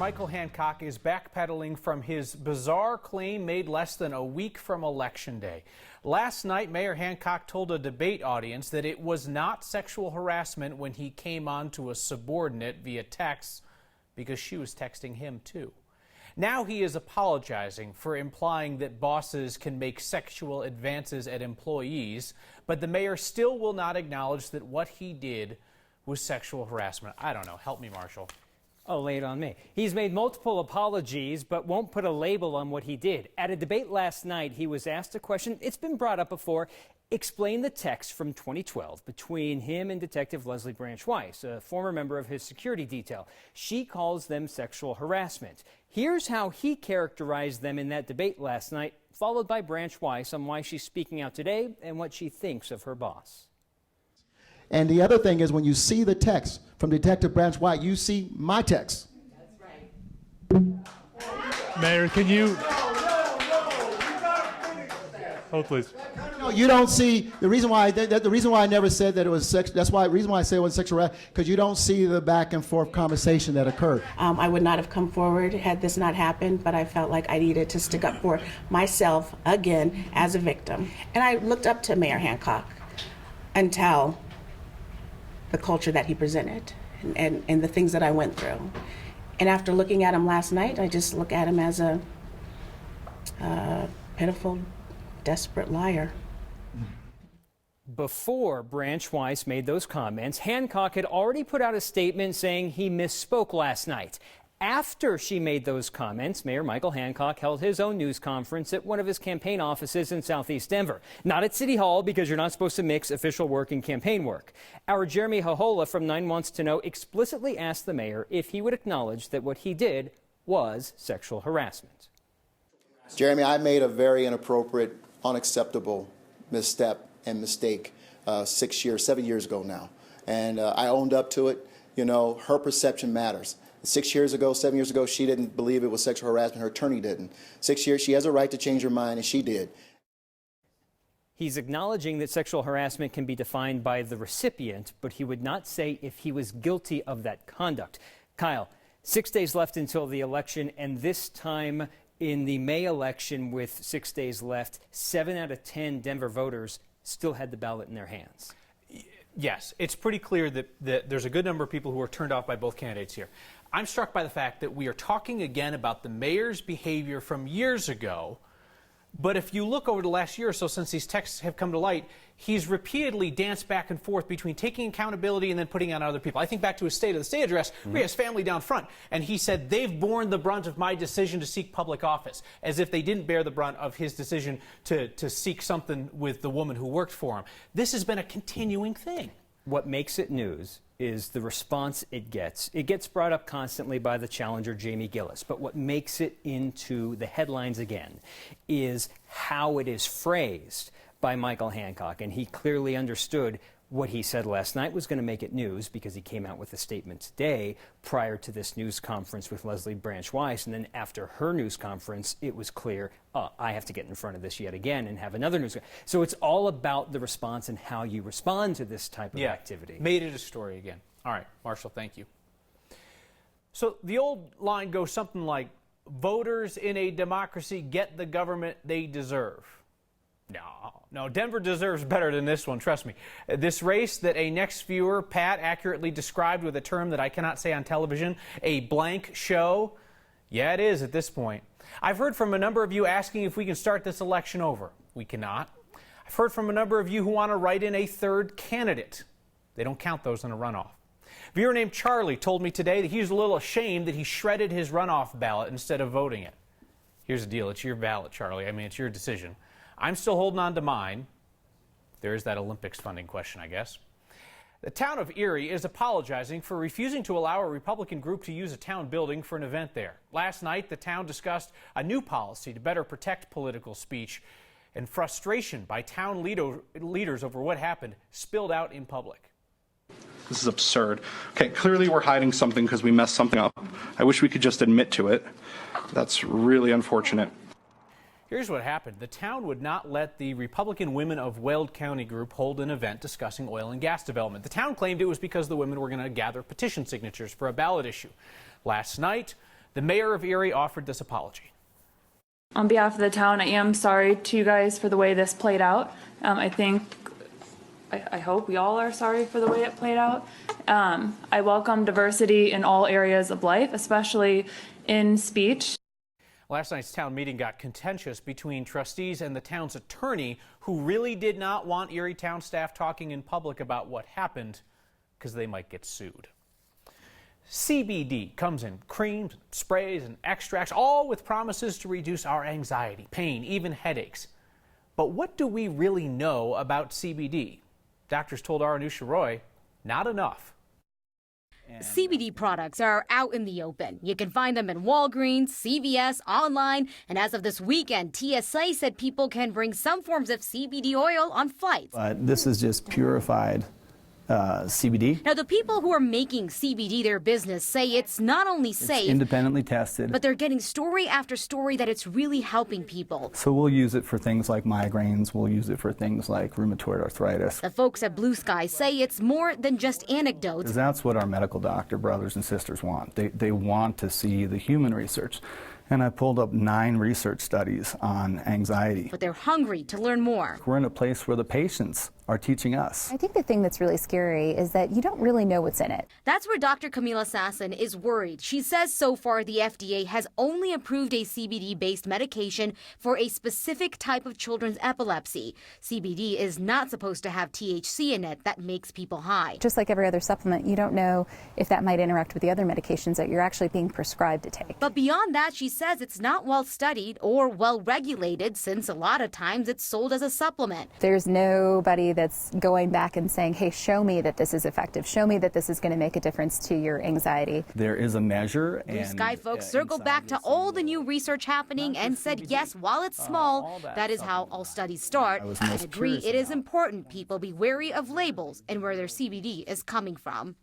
Michael Hancock is backpedaling from his bizarre claim made less than a week from Election Day. Last night, Mayor Hancock told a debate audience that it was not sexual harassment when he came on to a subordinate via text because she was texting him too. Now he is apologizing for implying that bosses can make sexual advances at employees, but the mayor still will not acknowledge that what he did was sexual harassment. I don't know. Help me, Marshall. Oh, lay it on me. He's made multiple apologies, but won't put a label on what he did. At a debate last night, he was asked a question. It's been brought up before. Explain the text from 2012 between him and Detective Leslie Branch Weiss, a former member of his security detail. She calls them sexual harassment. Here's how he characterized them in that debate last night, followed by Branch Weiss on why she's speaking out today and what she thinks of her boss. And the other thing is, when you see the text from Detective Branch White, you see my text. That's right. Mayor, can you... Hold, please. No, you don't see the reason why. The reason why I never said that it was sex. That's why. Reason why I say it was sexual harassment, because you don't see the back and forth conversation that occurred. I would not have come forward had this not happened, but I felt like I needed to stick up for myself again as a victim. And I looked up to Mayor Hancock until the culture that he presented and the things that I went through. And after looking at him last night, I just look at him as a pitiful, desperate liar. Before Branch Weiss made those comments, Hancock had already put out a statement saying he misspoke last night. After she made those comments, Mayor Michael Hancock held his own news conference at one of his campaign offices in Southeast Denver. Not at City Hall, because you're not supposed to mix official work and campaign work. Our Jeremy Hahola from 9 Wants to Know explicitly asked the mayor if he would acknowledge that what he did was sexual harassment. Jeremy, I made a very inappropriate, unacceptable misstep and mistake 7 years ago now. And I owned up to it. You know, her perception matters. 7 years ago, she didn't believe it was sexual harassment. Her attorney didn't. 6 years, she has a right to change her mind, and she did. He's acknowledging that sexual harassment can be defined by the recipient, but he would not say if he was guilty of that conduct. Kyle, 6 days left until the election, and this time in the May election with 6 days left, 7 out of 10 Denver voters still had the ballot in their hands. Yes, it's pretty clear that there's a good number of people who are turned off by both candidates here. I'm struck by the fact that we are talking again about the mayor's behavior from years ago, but if you look over the last year or so since these texts have come to light, he's repeatedly danced back and forth between taking accountability and then putting it on other people. I think back to his State of the State address, where he has family down front, and he said, they've borne the brunt of my decision to seek public office, as if they didn't bear the brunt of his decision to seek something with the woman who worked for him. This has been a continuing thing. What makes it news is the response it gets. It gets brought up constantly by the challenger, Jamie Gillis. But what makes it into the headlines again is how it is phrased by Michael Hancock. And he clearly understood what he said last night was going to make it news, because he came out with a statement today prior to this news conference with Leslie Branch Weiss. And then after her news conference, it was clear, I have to get in front of this yet again and have another news. So it's all about the response and how you respond to this type of activity. Made it a story again. All right, Marshall, thank you. So the old line goes something like, voters in a democracy get the government they deserve. No, Denver deserves better than this one, trust me. This race that a next viewer, Pat, accurately described with a term that I cannot say on television, a blank show. Yeah, it is at this point. I've heard from a number of you asking if we can start this election over. We cannot. I've heard from a number of you who want to write in a third candidate. They don't count those in a runoff. A viewer named Charlie told me today that he was a little ashamed that he shredded his runoff ballot instead of voting it. Here's the deal. It's your ballot, Charlie. I mean, it's your decision. I'm still holding on to mine. There's that Olympics funding question, I guess. The town of Erie is apologizing for refusing to allow a Republican group to use a town building for an event there. Last night, the town discussed a new policy to better protect political speech, and frustration by town leaders over what happened spilled out in public. This is absurd. Okay, clearly we're hiding something because we messed something up. I wish we could just admit to it. That's really unfortunate. Here's what happened. The town would not let the Republican Women of Weld County group hold an event discussing oil and gas development. The town claimed it was because the women were going to gather petition signatures for a ballot issue. Last night, The mayor of Erie offered this apology. On behalf of the town, I am sorry to you guys for the way this played out. I hope we all are sorry for the way it played out. I welcome diversity in all areas of life, especially in speech. Last night's town meeting got contentious between trustees and the town's attorney, who really did not want Erie town staff talking in public about what happened because they might get sued. CBD comes in creams, sprays, and extracts, all with promises to reduce our anxiety, pain, even headaches. But what do we really know about CBD? Doctors told our Anusha Roy, not enough. CBD products are out in the open. You can find them in Walgreens, CVS, online, and as of this weekend, TSA said people can bring some forms of CBD oil on flights. This is just purified CBD. Now, the people who are making CBD their business say it's not only safe, It's independently tested. but they're getting story after story that it's really helping people. So we'll use it for things like migraines. We'll use it for things like rheumatoid arthritis. The folks at Blue Sky say it's more than just anecdotes. 'Cause that's what our medical doctor brothers and sisters want. They want to see the human research. And I pulled up 9 research studies on anxiety. But they're hungry to learn more. We're in a place where the patients are teaching us. I think the thing that's really scary is that you don't really know what's in it. That's where Dr. Camila Sasson is worried. She says so far the FDA has only approved a CBD-based medication for a specific type of children's epilepsy. CBD is not supposed to have THC in it that makes people high. Just like every other supplement, you don't know if that might interact with the other medications that you're actually being prescribed to take. But beyond that, she says it's not well studied or well regulated, since a lot of times it's sold as a supplement. There's nobody that's going back and saying, hey, show me that this is effective. Show me that this is going to make a difference to your anxiety. There is a measure. Blue Sky folks circled back to all the new research happening and said, yes, while it's small, that is how all studies start. And agree it is important people be wary of labels and where their CBD is coming from.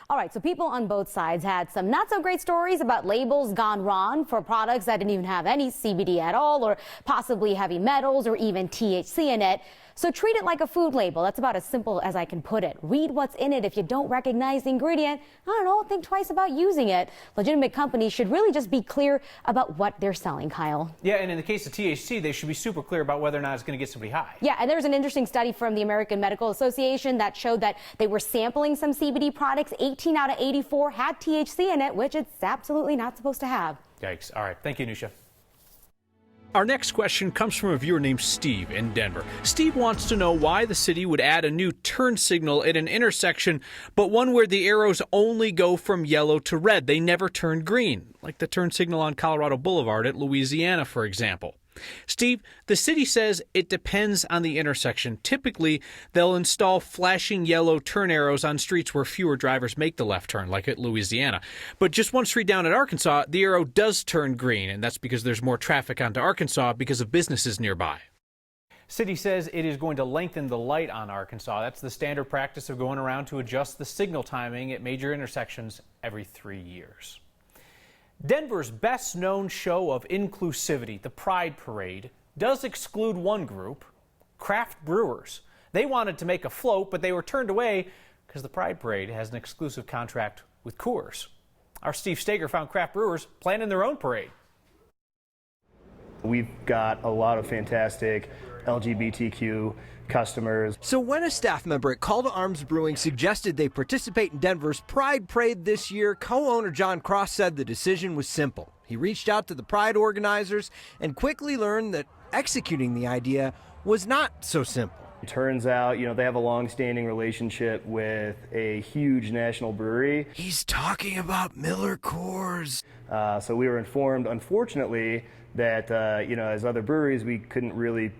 All right, so people on both sides had some not so great stories about labels gone wrong for products that didn't even have any CBD at all, or possibly heavy metals or even THC in it. So treat it like a food label. That's about as simple as I can put it. Read what's in it. If you don't recognize the ingredient, I don't know, think twice about using it. Legitimate companies should really just be clear about what they're selling, Kyle. Yeah, and in the case of THC, they should be super clear about whether or not it's going to get somebody high. Yeah, and there's an interesting study from the American Medical Association that showed that they were sampling some CBD products. 18 out of 84 had THC in it, which it's absolutely not supposed to have. Yikes. All right. Thank you, Anusha. Our next question comes from a viewer named Steve in Denver. Steve wants to know why the city would add a new turn signal at an intersection, but one where the arrows only go from yellow to red. They never turn green, like the turn signal on Colorado Boulevard at Louisiana, for example. Steve, the city says it depends on the intersection. Typically, they'll install flashing yellow turn arrows on streets where fewer drivers make the left turn, like at Louisiana. But just one street down at Arkansas, the arrow does turn green, and that's because there's more traffic onto Arkansas because of businesses nearby. City says it is going to lengthen the light on Arkansas. That's the standard practice of going around to adjust the signal timing at major intersections every 3 years. Denver's best-known show of inclusivity, the Pride Parade, does exclude one group, craft brewers. They wanted to make a float, but they were turned away because the Pride Parade has an exclusive contract with Coors. Our Steve Steger found craft brewers planning their own parade. We've got a lot of fantastic LGBTQ customers. So when a staff member at Call to Arms Brewing suggested they participate in Denver's Pride Parade this year, co-owner John Cross said the decision was simple. He reached out to the Pride organizers and quickly learned that executing the idea was not so simple. It turns out, they have a long-standing relationship with a huge national brewery. He's talking about Miller Coors. So we were informed, unfortunately, that, as other breweries, we couldn't really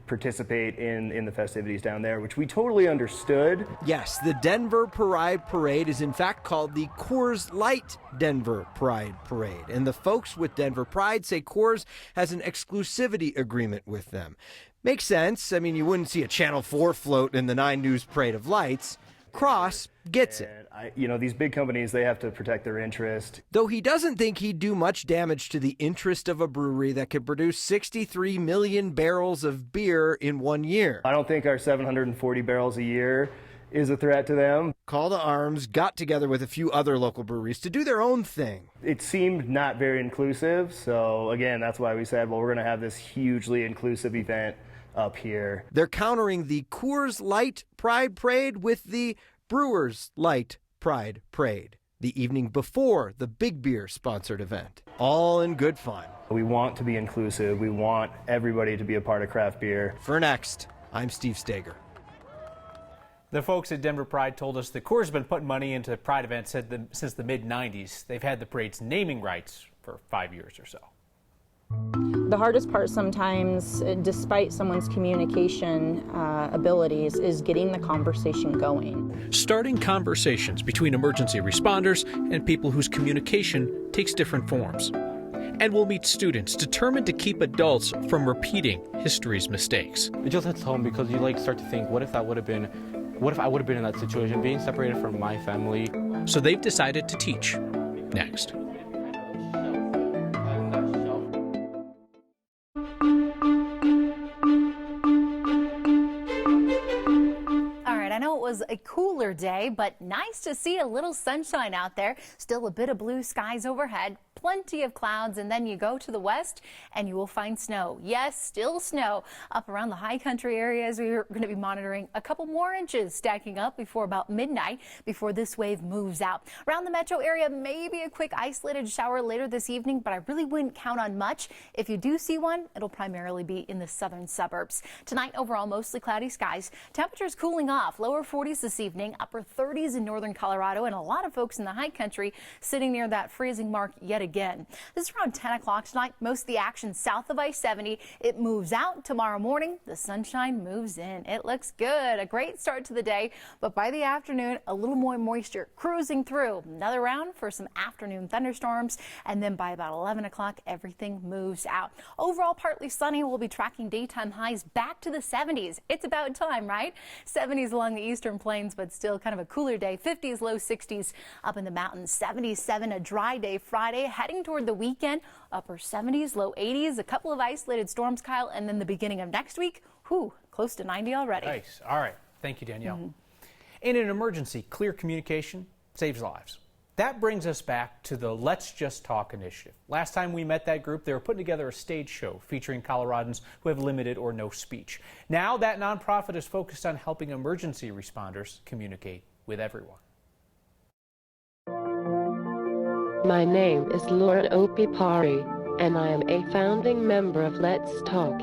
participate in the festivities down there, which we totally understood. Yes, the Denver Pride Parade is in fact called the Coors Light Denver Pride Parade. And the folks with Denver Pride say Coors has an exclusivity agreement with them. Makes sense. I mean, you wouldn't see a Channel 4 float in the 9 News Parade of Lights. Cross gets it. These big companies, they have to protect their interest. Though he doesn't think he'd do much damage to the interest of a brewery that could produce 63 million barrels of beer in 1 year. I don't think our 740 barrels a year is a threat to them. Call to Arms got together with a few other local breweries to do their own thing. It seemed not very inclusive, so again, that's why we said, well, we're going to have this hugely inclusive event up here. They're countering the Coors Light Pride Parade with the Brewers Light Pride Parade, the evening before the Big Beer sponsored event. All in good fun. We want to be inclusive. We want everybody to be a part of craft beer. For Next, I'm Steve Steger. The folks at Denver Pride told us the Coors have been putting money into Pride events since the mid-'90s. They've had the parade's naming rights for 5 years or so. The hardest part sometimes, despite someone's communication abilities, is getting the conversation going. Starting conversations between emergency responders and people whose communication takes different forms. And we'll meet students determined to keep adults from repeating history's mistakes. It just hits home because you start to think, what if I would have been in that situation, being separated from my family? So they've decided to teach. Next. Was a cooler day, but nice to see a little sunshine out there. Still a bit of blue skies overhead, plenty of clouds, and then you go to the west and you will find snow. Yes, still snow up around the high country areas. We're going to be monitoring a couple more inches stacking up before about midnight before this wave moves out. Around the metro area, maybe a quick isolated shower later this evening, but I really wouldn't count on much. If you do see one, it'll primarily be in the southern suburbs. Tonight, overall, mostly cloudy skies. Temperatures cooling off, lower 40s this evening, upper 30s in northern Colorado, and a lot of folks in the high country sitting near that freezing mark yet again. This is around 10 o'clock tonight. Most of the action south of I-70. It moves out tomorrow morning. The sunshine moves in. It looks good. A great start to the day, but by the afternoon, a little more moisture cruising through. Another round for some afternoon thunderstorms, and then by about 11 o'clock, everything moves out. Overall, partly sunny. We'll be tracking daytime highs back to the 70s. It's about time, right? 70s along the eastern plains, but still kind of a cooler day. 50s, low 60s up in the mountains. 77, a dry day Friday, heading toward the weekend. Upper 70s, low 80s, a couple of isolated storms, Kyle, and then the beginning of next week, close to 90 already. Nice. All right. Thank you, Danielle. In an emergency, clear communication saves lives. That brings us back to the Let's Just Talk initiative. Last time we met that group, they were putting together a stage show featuring Coloradans who have limited or no speech. Now that nonprofit is focused on helping emergency responders communicate with everyone. My name is Lauren Opipari, and I am a founding member of Let's Talk.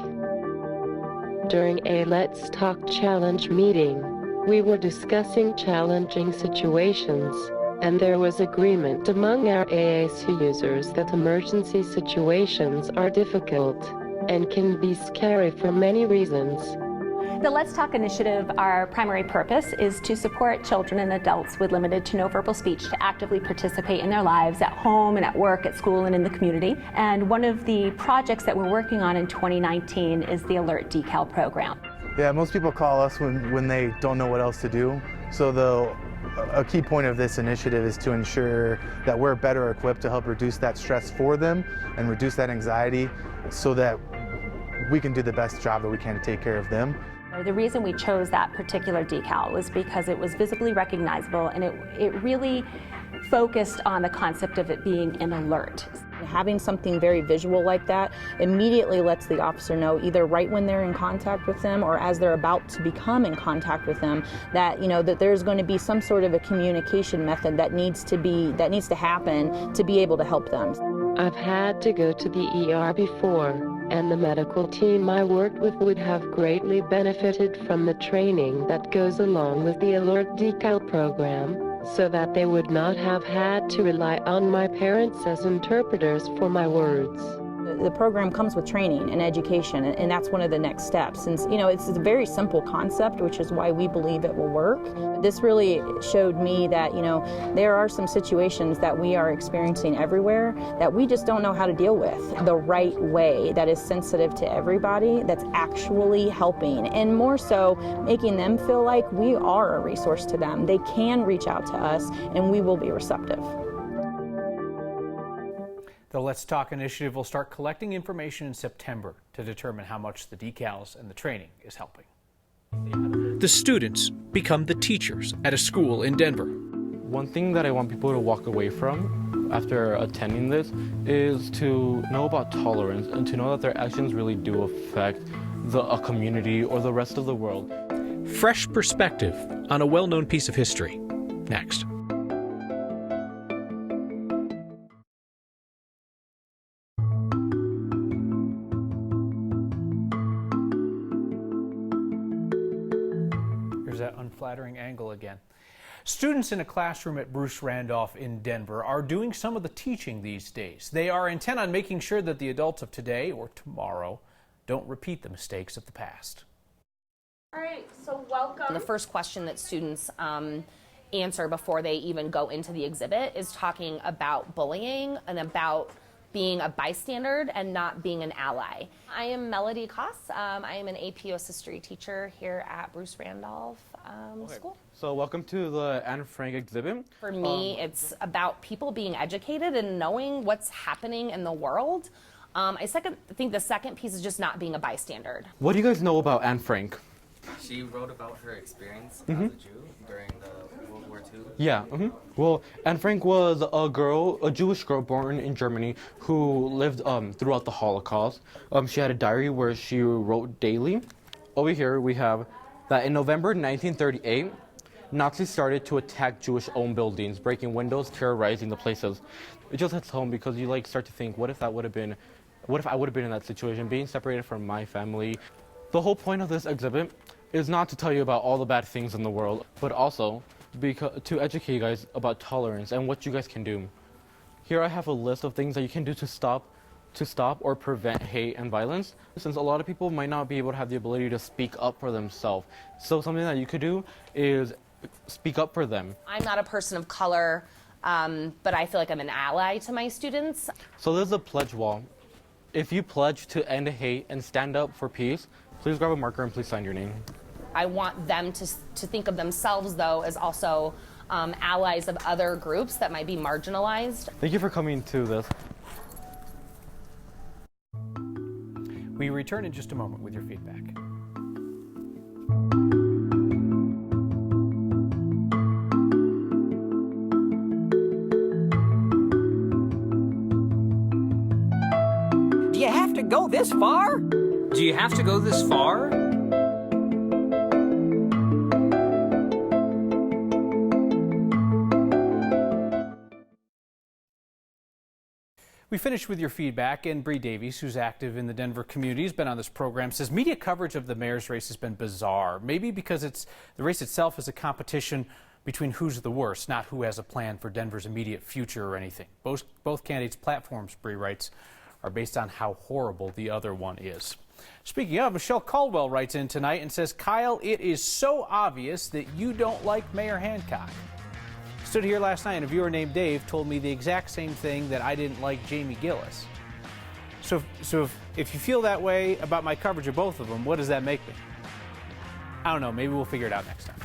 During a Let's Talk Challenge meeting, we were discussing challenging situations, and there was agreement among our AAC users that emergency situations are difficult and can be scary for many reasons. The Let's Talk initiative, our primary purpose is to support children and adults with limited to no verbal speech to actively participate in their lives at home and at work, at school, and in the community. And one of the projects that we're working on in 2019 is the Alert Decal program. Yeah, most people call us when they don't know what else to do. So a key point of this initiative is to ensure that we're better equipped to help reduce that stress for them and reduce that anxiety so that we can do the best job that we can to take care of them. The reason we chose that particular decal was because it was visibly recognizable, and it really focused on the concept of it being an alert. Having something very visual like that immediately lets the officer know, either right when they're in contact with them or as they're about to become in contact with them, that that there's going to be some sort of a communication method that needs to happen to be able to help them. I've had to go to the ER before, and the medical team I worked with would have greatly benefited from the training that goes along with the Alert Decal program, so that they would not have had to rely on my parents as interpreters for my words. The program comes with training and education, and that's one of the next steps. And it's a very simple concept, which is why we believe it will work. This really showed me that there are some situations that we are experiencing everywhere that we just don't know how to deal with the right way, that is sensitive to everybody, that's actually helping, and more so making them feel like we are a resource to them. They can reach out to us and we will be receptive. The Let's Talk initiative will start collecting information in September to determine how much the decals and the training is helping. the students become the teachers at a school in Denver. One thing that I want people to walk away from after attending this is to know about tolerance and to know that their actions really do affect a community or the rest of the world. Fresh perspective on a well-known piece of history. Next. Here's that unflattering angle again. Students in a classroom at Bruce Randolph in Denver are doing some of the teaching these days. They are intent on making sure that the adults of today or tomorrow don't repeat the mistakes of the past. All right, so welcome. The first question that students answer before they even go into the exhibit is talking about bullying and about being a bystander and not being an ally. I am Melody Koss. I am an AP US history teacher here at Bruce Randolph School. So welcome to the Anne Frank exhibit. For me, it's about people being educated and knowing what's happening in the world. I think the second piece is just not being a bystander. What do you guys know about Anne Frank? She wrote about her experience as a Jew during the World War II. Yeah. Well, Anne Frank was a Jewish girl born in Germany who lived throughout the Holocaust. She had a diary where she wrote daily. Over here we have that in November 1938, Nazis started to attack Jewish-owned buildings, breaking windows, terrorizing the places. It just hits home because you start to think, what if I would have been in that situation, being separated from my family? The whole point of this exhibit is not to tell you about all the bad things in the world, but also to educate you guys about tolerance and what you guys can do. Here I have a list of things that you can do to stop or prevent hate and violence, since a lot of people might not be able to have the ability to speak up for themselves. So something that you could do is speak up for them. I'm not a person of color, but I feel like I'm an ally to my students. So there's a pledge wall. If you pledge to end hate and stand up for peace, please grab a marker and please sign your name. I want them to think of themselves, though, as also allies of other groups that might be marginalized. Thank you for coming to this. We return in just a moment with your feedback. Do you have to go this far? Do you have to go this far? We finished with your feedback, and Bree Davies, who's active in the Denver community, has been on this program, says media coverage of the mayor's race has been bizarre. Maybe because the race itself is a competition between who's the worst, not who has a plan for Denver's immediate future or anything. Both candidates' platforms, Bree writes, are based on how horrible the other one is. Speaking of, Michelle Caldwell writes in tonight and says, Kyle, it is so obvious that you don't like Mayor Hancock. Stood here last night and a viewer named Dave told me the exact same thing, that I didn't like Jamie Gillis. So if you feel that way about my coverage of both of them, what does that make me? I don't know. Maybe we'll figure it out next time.